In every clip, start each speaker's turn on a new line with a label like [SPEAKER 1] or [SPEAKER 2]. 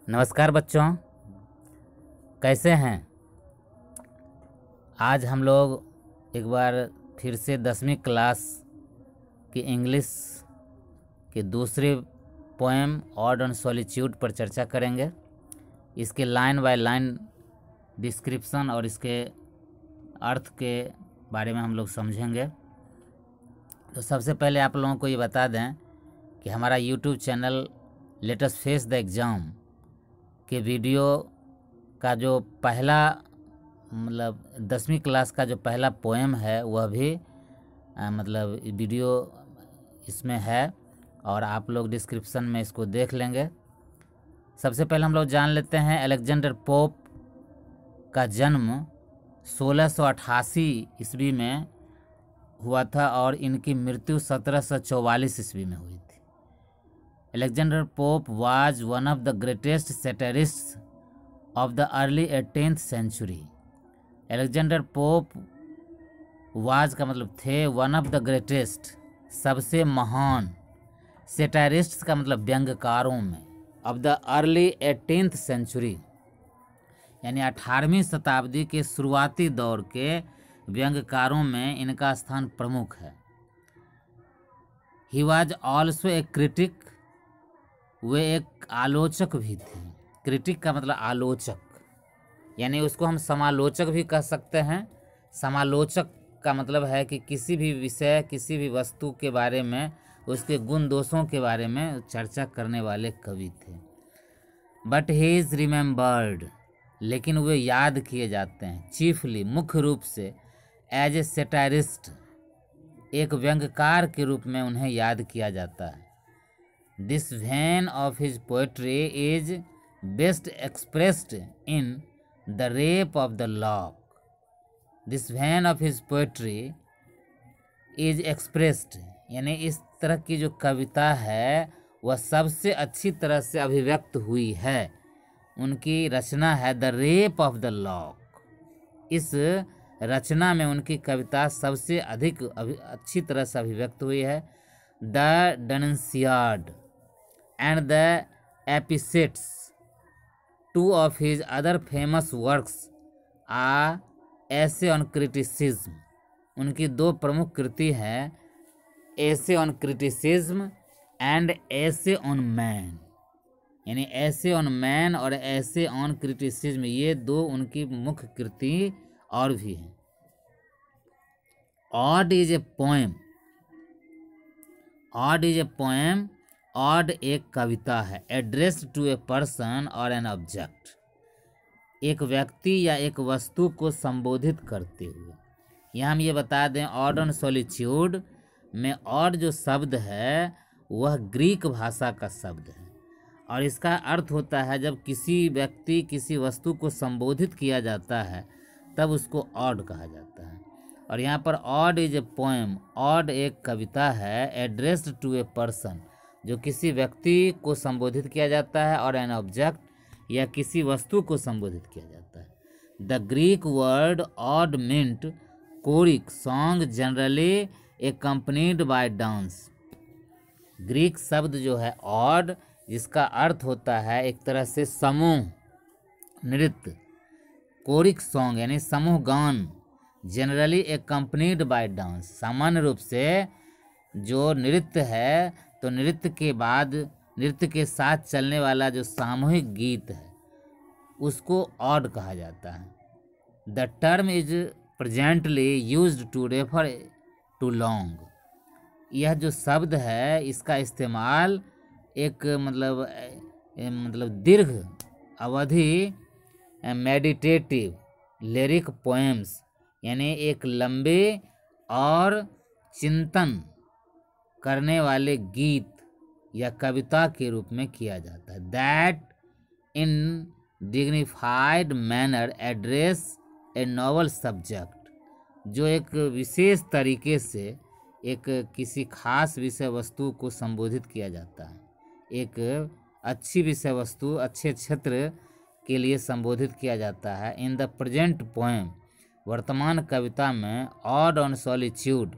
[SPEAKER 1] नमस्कार बच्चों, कैसे हैं। आज हम लोग एक बार फिर से 10वीं क्लास की इंग्लिश के दूसरे पोएम ऑड ऑन सॉलिट्यूड पर चर्चा करेंगे। इसके लाइन बाय लाइन डिस्क्रिप्शन और इसके अर्थ के बारे में हम लोग समझेंगे। तो सबसे पहले आप लोगों को ये बता दें कि हमारा YouTube channel let us face the exam के वीडियो का जो पहला 10वीं क्लास का जो पहला पोएम है वह भी वीडियो इसमें है और आप लोग डिस्क्रिप्शन में इसको देख लेंगे। सबसे पहले हम लोग जान लेते हैं अलेक्जेंडर पोप का जन्म 1688 ईस्वी में हुआ था और इनकी मृत्यु 1744 ईस्वी में हुई थी। Alexander Pope was one of the greatest satirists of the early 18th century. Alexander Pope was का मतलब थे one of the greatest सबसे महान, satirists का मतलब व्यंग्यकारों में, of the early 18th century यानी 18वीं शताब्दी के शुरुआती दौर के व्यंग्यकारों में इनका स्थान प्रमुख है। He was also a critic, वे एक आलोचक भी थे। क्रिटिक का मतलब आलोचक, यानी उसको हम समालोचक भी कह सकते हैं। समालोचक का मतलब है कि किसी भी विषय, किसी भी वस्तु के बारे में, उसके गुण दोषों के बारे में चर्चा करने वाले कवि थे। बट ही इज़ रिमेम्बर्ड, लेकिन वे याद किए जाते हैं चीफली, मुख्य रूप से एज ए सेटारिस्ट, एक व्यंग्यकार के रूप में उन्हें याद किया जाता है। This vein of his poetry is best expressed in The Rape of the Lock. This vein of his poetry is expressed, यानी इस तरह की जो कविता है वह सबसे अच्छी तरह से अभिव्यक्त हुई है। उनकी रचना है the rape of the lock. इस रचना में उनकी कविता सबसे अधिक अच्छी तरह से अभिव्यक्त हुई है। The denunciated and the epithets, two of his other famous works are essay on criticism. उनकी दो प्रमुख कृति हैं essay on criticism and essay on man, यानी essay on man और essay on criticism, ये दो उनकी मुख्य कृति और भी हैं। Odd is a poem. Odd is a poem. Odd एक कविता है एड्रेस्ड टू ए पर्सन और एन ऑब्जेक्ट, एक व्यक्ति या एक वस्तु को संबोधित करते हुए। यहाँ हम ये बता दें ऑड ऑन सॉलिट्यूड में ऑड जो शब्द है वह ग्रीक भाषा का शब्द है और इसका अर्थ होता है जब किसी व्यक्ति, किसी वस्तु को संबोधित किया जाता है तब उसको ऑड कहा जाता है। और यहाँ पर odd is a poem, odd एक कविता है एड्रेस्ड टू ए पर्सन, जो किसी व्यक्ति को संबोधित किया जाता है, और एन ऑब्जेक्ट या किसी वस्तु को संबोधित किया जाता है। The Greek word ode meant choric song generally accompanied by dance. Greek शब्द जो है ऑड, जिसका अर्थ होता है एक तरह से समूह नृत्य, कोरिक सॉन्ग यानी समूह गान, जनरली एक्कम्पनीड बाय डांस, सामान्य रूप से जो नृत्य है तो नृत्य के बाद, नृत्य के साथ चलने वाला जो सामूहिक गीत है उसको ऑड कहा जाता है। The term is presently used to refer to long. यह जो शब्द है इसका इस्तेमाल एक दीर्घ अवधि मेडिटेटिव लिरिक पोएम्स, यानी एक लंबे और चिंतन करने वाले गीत या कविता के रूप में किया जाता है। That in dignified manner address A novel subject, जो एक विशेष तरीके से एक किसी खास विषय वस्तु को संबोधित किया जाता है, एक अच्छी विषय वस्तु, अच्छे क्षेत्र के लिए संबोधित किया जाता है। इन द प्रेजेंट पोएम, वर्तमान कविता में ऑड ऑन सॉलिट्यूड,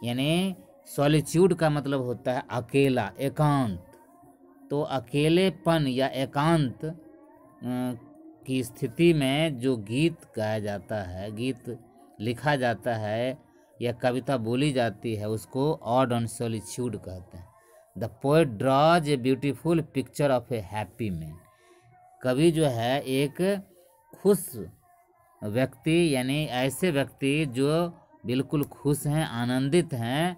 [SPEAKER 1] यानी सॉलिट्यूड का मतलब होता है अकेला, एकांत, तो अकेलेपन या एकांत की स्थिति में जो गीत गाया जाता है, गीत लिखा जाता है या कविता बोली जाती है, उसको ऑड ऑन सॉलिट्यूड कहते हैं। The poet draws a beautiful picture of a happy man. कवि जो है एक खुश व्यक्ति, यानी ऐसे व्यक्ति जो बिल्कुल खुश हैं, आनंदित हैं,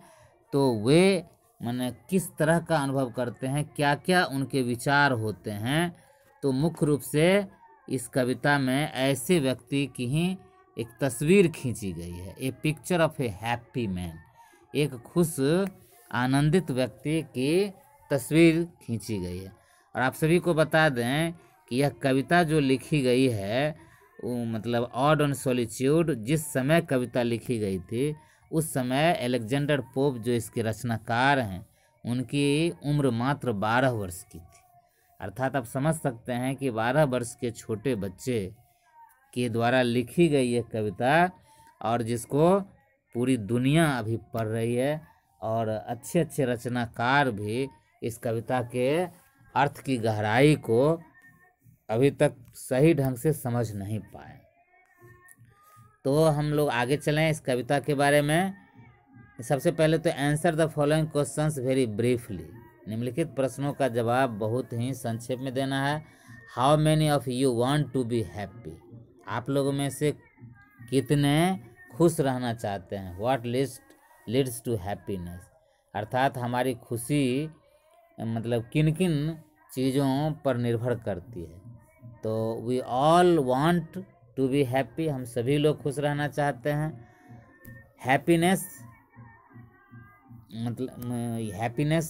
[SPEAKER 1] तो वे माने किस तरह का अनुभव करते हैं, क्या क्या उनके विचार होते हैं। तो मुख्य रूप से इस कविता में ऐसे व्यक्ति की ही एक तस्वीर खींची गई है, a picture of a happy man, एक खुश आनंदित व्यक्ति की तस्वीर खींची गई है। और आप सभी को बता दें कि यह कविता जो लिखी गई है वो मतलब ऑड ऑन सॉलिट्यूड, जिस समय कविता लिखी गई थी उस समय अलेक्जेंडर पोप जो इसके रचनाकार हैं उनकी उम्र मात्र 12 वर्ष की थी। अर्थात आप समझ सकते हैं कि 12 वर्ष के छोटे बच्चे के द्वारा लिखी गई ये कविता, और जिसको पूरी दुनिया अभी पढ़ रही है, और अच्छे अच्छे रचनाकार भी इस कविता के अर्थ की गहराई को अभी तक सही ढंग से समझ नहीं पाए। तो हम लोग आगे चलें इस कविता के बारे में। सबसे पहले तो answer the following questions very briefly. निम्नलिखित प्रश्नों का जवाब बहुत ही संक्षेप में देना है। How many of you want to be happy? आप लोगों में से कितने खुश रहना चाहते हैं? What leads to happiness? अर्थात हमारी खुशी मतलब किन किन चीज़ों पर निर्भर करती है। तो we all want to be happy, हम सभी लोग खुश रहना चाहते हैं। हैप्पीनेस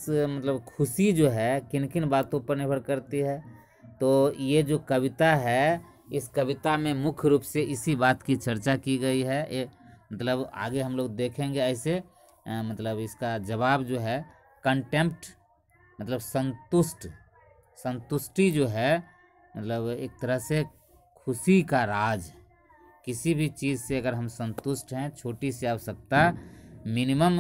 [SPEAKER 1] मतलब खुशी जो है किन किन बातों पर निर्भर करती है। तो ये जो कविता है, इस कविता में मुख्य रूप से इसी बात की चर्चा की गई है। मतलब आगे हम लोग देखेंगे ऐसे। मतलब इसका जवाब जो है कंटेम्प्ट, मतलब संतुष्टि जो है, मतलब एक तरह से खुशी का राज है। किसी भी चीज़ से अगर हम संतुष्ट हैं, छोटी सी आवश्यकता, minimum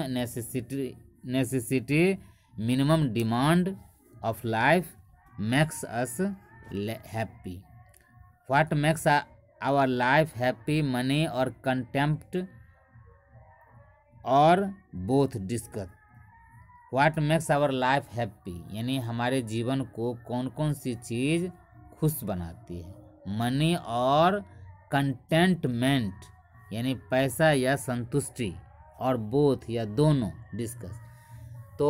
[SPEAKER 1] necessity minimum demand of life makes us happy. What makes our life happy? Money और कंटेम्प्ट और both discuss. What makes our life happy, यानी हमारे जीवन को कौन कौन सी चीज़ खुश बनाती है। मनी और कंटेंटमेंट, यानी पैसा या संतुष्टि, और बोथ या दोनों डिस्कस। तो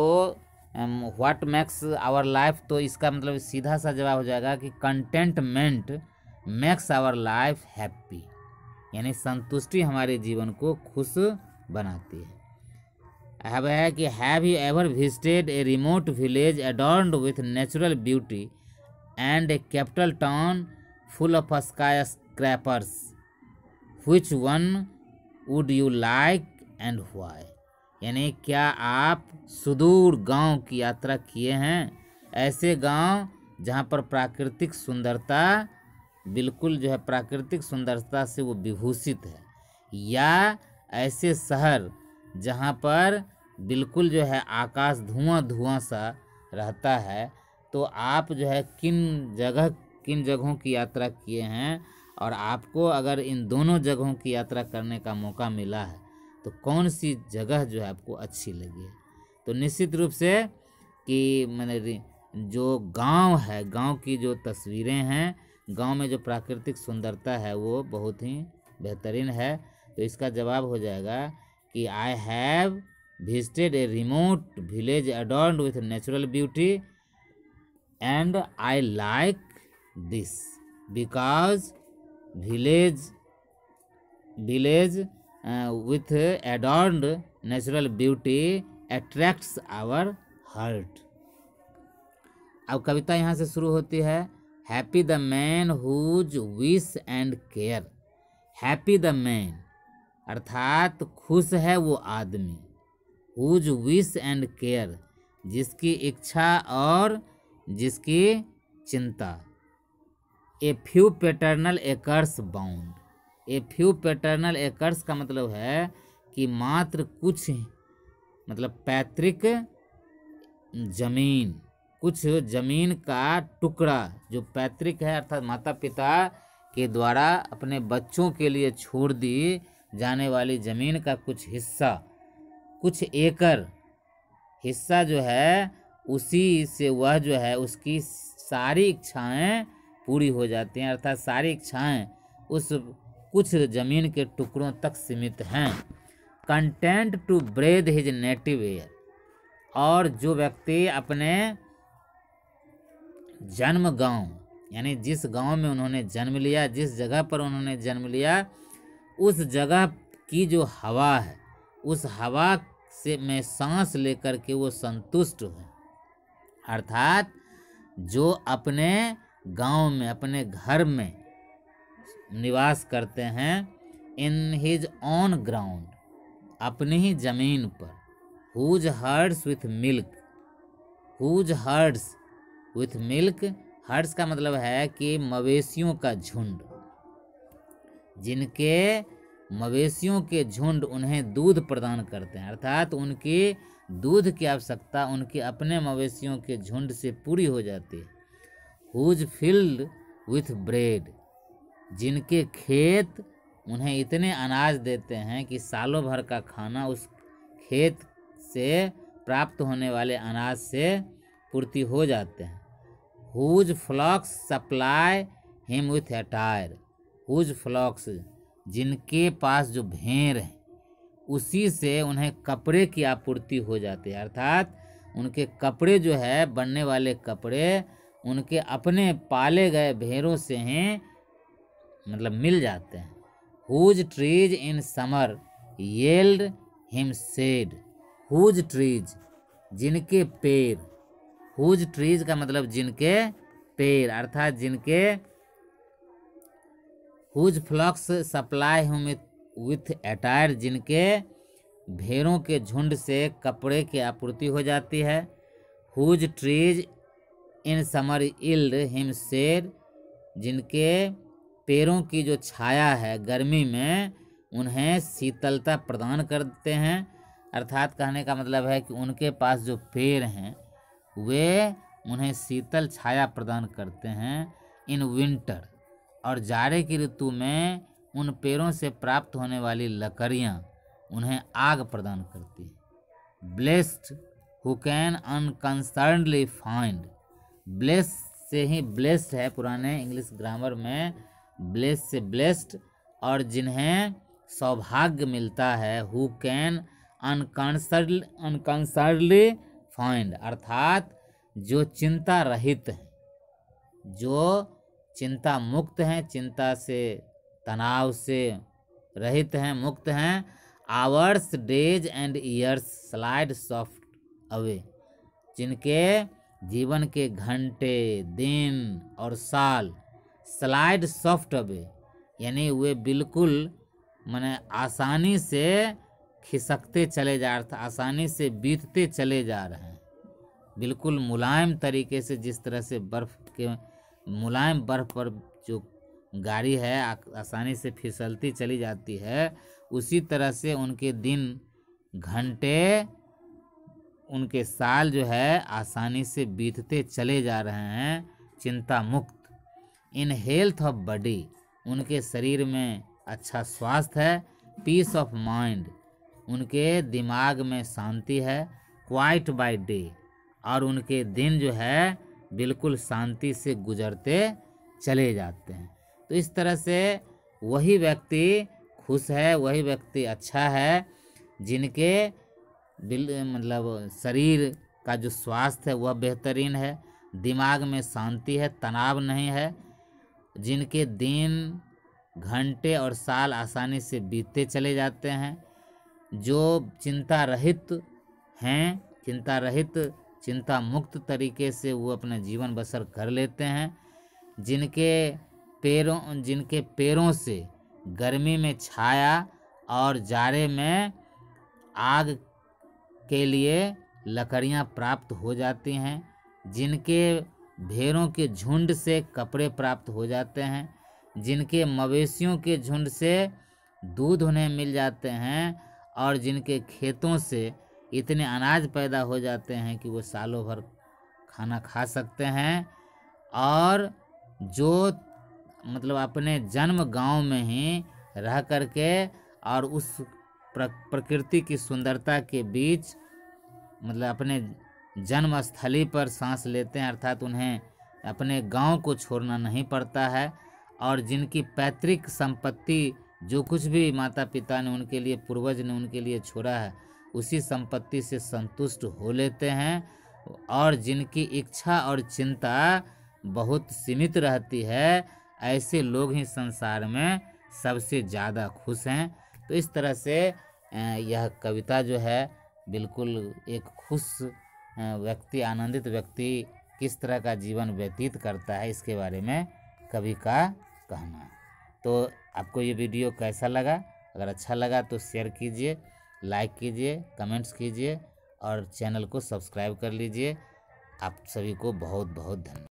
[SPEAKER 1] व्हाट मेक्स आवर लाइफ, तो इसका मतलब सीधा सा जवाब हो जाएगा कि contentment makes our life happy, यानी संतुष्टि हमारे जीवन को खुश बनाती है। है कि have you ever visited a remote village adorned with natural beauty and a capital town full of skyscrapers? Which one would you like and why? यानी क्या आप सुदूर गांव की यात्रा किए हैं? ऐसे गांव जहां पर प्राकृतिक सुंदरता बिल्कुल जो है प्राकृतिक सुंदरता से वो विभूषित है, या ऐसे शहर जहाँ पर बिल्कुल जो है आकाश धुआं सा रहता है? तो आप जो है किन जगहों की यात्रा किए हैं, और आपको अगर इन दोनों जगहों की यात्रा करने का मौका मिला है तो कौन सी जगह जो है आपको अच्छी लगी है? तो निश्चित रूप से कि मैंने जो गांव है, गांव की जो तस्वीरें हैं, गांव में जो प्राकृतिक सुंदरता है वो बहुत ही बेहतरीन है। तो इसका जवाब हो जाएगा कि I have visited a remote village adorned with natural beauty and I like this because village with adorned natural beauty attracts our heart। अब कविता यहाँ से शुरू होती है। Happy the man whose wish and care. Happy the man अर्थात खुश है वो आदमी, हुज विश एंड केयर जिसकी इच्छा और जिसकी चिंता। A few paternal acres bound. A few paternal acres का मतलब है कि मात्र कुछ मतलब पैतृक जमीन, कुछ जमीन का टुकड़ा जो पैतृक है अर्थात माता पिता के द्वारा अपने बच्चों के लिए छोड़ दी जाने वाली जमीन का कुछ हिस्सा, कुछ एकड़ हिस्सा जो है, उसी से वह जो है उसकी सारी इच्छाएं पूरी हो जाती हैं। अर्थात सारी इच्छाएं उस कुछ जमीन के टुकड़ों तक सीमित हैं। Content to breathe his native air, और जो व्यक्ति अपने जन्म गांव यानी जिस गांव में उन्होंने जन्म लिया, जिस जगह पर उन्होंने जन्म लिया, उस जगह की जो हवा है, उस हवा से में सांस लेकर के वो संतुष्ट हो। अर्थात जो अपने गांव में, अपने घर में निवास करते हैं, इन हिज ऑन ग्राउंड, अपनी ही जमीन पर, whose herds with milk, whose herds with milk, herds का मतलब है कि मवेशियों का झुंड, जिनके मवेशियों के झुंड उन्हें दूध प्रदान करते हैं, अर्थात उनकी दूध की आवश्यकता उनके अपने मवेशियों के झुंड से पूरी हो जाती है। हुज फील्ड विथ ब्रेड, जिनके खेत उन्हें इतने अनाज देते हैं कि सालों भर का खाना उस खेत से प्राप्त होने वाले अनाज से पूर्ति हो जाते हैं। Whose flocks supply him with attire, whose flocks, जिनके पास जो भेड़ है उसी से उन्हें कपड़े की आपूर्ति हो जाती है, अर्थात उनके कपड़े जो है, बनने वाले कपड़े उनके अपने पाले गए भेड़ों से ही मतलब मिल जाते हैं। Whose trees in summer yield him shade, whose trees, जिनके पेड़, हुज ट्रीज का मतलब जिनके पेड़, अर्थात जिनके, whose flocks supply him with attire, जिनके भेड़ों के झुंड से कपड़े की आपूर्ति हो जाती है। Whose trees in summer yield him shade, जिनके पेड़ों की जो छाया है गर्मी में उन्हें शीतलता प्रदान करते हैं। अर्थात कहने का मतलब है कि उनके पास जो पेड़ हैं वे उन्हें शीतल छाया प्रदान करते हैं इन विंटर, और जाड़े की ऋतु में उन पेड़ों से प्राप्त होने वाली लकड़ियाँ उन्हें आग प्रदान करती हैं। Blessed who can unconcernedly find, bless से ही ब्लेस्ड है पुराने इंग्लिश ग्रामर में, ब्लेस से ब्लेस्ड, और जिन्हें सौभाग्य मिलता है, हु कैन अनकंसर्नली फाइंड, अर्थात जो चिंता रहित हैं, जो चिंता मुक्त हैं, चिंता से, तनाव से रहित हैं, मुक्त हैं। Hours days and years slide soft away, जिनके जीवन के घंटे, दिन और साल स्लाइड सॉफ्ट अवे, यानी वे बिल्कुल माने आसानी से खिसकते चले जा रहे थे, आसानी से बीतते चले जा रहे हैं, बिल्कुल मुलायम तरीके से, जिस तरह से बर्फ़ के मुलायम बर्फ़ पर जो गाड़ी है आसानी से फिसलती चली जाती है, उसी तरह से उनके दिन, घंटे, उनके साल जो है आसानी से बीतते चले जा रहे हैं, चिंता मुक्त। इन हेल्थ ऑफ बॉडी, उनके शरीर में अच्छा स्वास्थ्य है। पीस ऑफ माइंड, उनके दिमाग में शांति है। क्वाइट बाय डे, और उनके दिन जो है बिल्कुल शांति से गुजरते चले जाते हैं। तो इस तरह से वही व्यक्ति खुश है, वही व्यक्ति अच्छा है जिनके मतलब शरीर का जो स्वास्थ्य है वह बेहतरीन है, दिमाग में शांति है, तनाव नहीं है, जिनके दिन, घंटे और साल आसानी से बीतते चले जाते हैं, जो चिंता रहित हैं, चिंता रहित, चिंता मुक्त तरीके से वो अपना जीवन बसर कर लेते हैं, जिनके पैरों से गर्मी में छाया और जाड़े में आग के लिए लकड़ियां प्राप्त हो जाती हैं, जिनके भेड़ों के झुंड से कपड़े प्राप्त हो जाते हैं, जिनके मवेशियों के झुंड से दूध उन्हें मिल जाते हैं, और जिनके खेतों से इतने अनाज पैदा हो जाते हैं कि वो सालों भर खाना खा सकते हैं, और जो मतलब अपने जन्म गांव में ही रह करके और उस प्रकृति की सुंदरता के बीच मतलब अपने जन्म स्थली पर सांस लेते हैं, अर्थात उन्हें अपने गांव को छोड़ना नहीं पड़ता है, और जिनकी पैतृक संपत्ति जो कुछ भी माता पिता ने उनके लिए, पूर्वज ने उनके लिए छोड़ा है, उसी संपत्ति से संतुष्ट हो लेते हैं, और जिनकी इच्छा और चिंता बहुत सीमित रहती है, ऐसे लोग ही संसार में सबसे ज़्यादा खुश हैं। तो इस तरह से यह कविता जो है बिल्कुल एक खुश व्यक्ति, आनंदित व्यक्ति किस तरह का जीवन व्यतीत करता है, इसके बारे में कवि का कहना है। तो आपको ये वीडियो कैसा लगा? अगर अच्छा लगा तो शेयर कीजिए, लाइक कीजिए, कमेंट्स कीजिए और चैनल को सब्सक्राइब कर लीजिए। आप सभी को बहुत बहुत धन्यवाद।